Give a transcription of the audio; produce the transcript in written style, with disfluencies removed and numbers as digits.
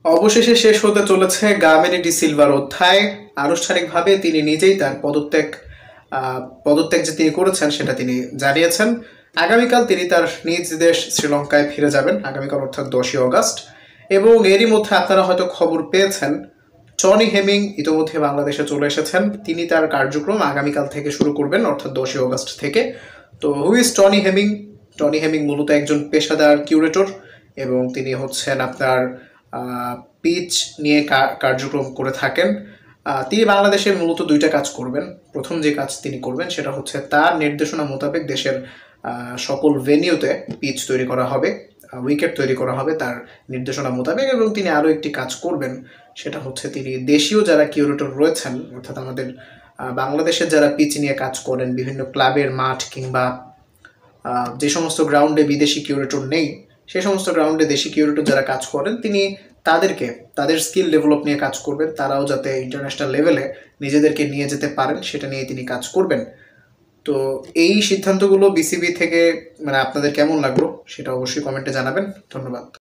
অবশেষে শেষ হতে চলেছে গামেনি ডি সিলভার অধ্যায়। আনুষ্ঠানিকভাবে তিনি নিজেই তার পদত্যাগ যে তিনি করেছেন সেটা তিনি জানিয়েছেন। আগামীকাল তিনি তার নিজ দেশ শ্রীলঙ্কায় ফিরে যাবেন, আগামীকাল অর্থাৎ 10ই অগাস্ট। এবং এরই মধ্যে আপনারা হয়তো খবর পেয়েছেন টনি হেমিং ইতিমধ্যে বাংলাদেশে চলে এসেছেন। তিনি তার কার্যক্রম আগামীকাল থেকে শুরু করবেন, অর্থাৎ 10ই অগাস্ট থেকে। তো who is Tony Hemming? Tony Hemming মূলত একজন পেশাদার কিউরেটর এবং তিনি হচ্ছেন আপনার পিচ নিয়ে কার্যক্রম করে থাকেন। তিনি বাংলাদেশে মূলত দুইটা কাজ করবেন। প্রথম যে কাজ তিনি করবেন সেটা হচ্ছে তার নির্দেশনা মোতাবেক দেশের সকল ভেনিউতে পিচ তৈরি করা হবে, উইকেট তৈরি করা হবে তার নির্দেশনা মোতাবেক। এবং তিনি আরও একটি কাজ করবেন, সেটা হচ্ছে তিনি দেশীয় যারা কিউরেটর রয়েছেন, অর্থাৎ আমাদের বাংলাদেশের যারা পিচ নিয়ে কাজ করেন বিভিন্ন ক্লাবের মাঠ কিংবা যে সমস্ত গ্রাউন্ডে বিদেশি কিউরেটর নেই সেই সমস্ত গ্রাউন্ডে দেশি কিউরেটর যারা কাজ করেন তিনি তাদের স্কিল ডেভেলপ নিয়ে কাজ করবেন। তারাও যাতে ইন্টারন্যাশনাল লেভেলে নিজেদেরকে নিয়ে যেতে পারেন সেটা নিয়ে তিনি কাজ করবেন। তো এই সিদ্ধান্তগুলো বিসিবি থেকে মানে আপনাদের কেমন লাগলো সেটা অবশ্যই কমেন্টে জানাবেন। ধন্যবাদ।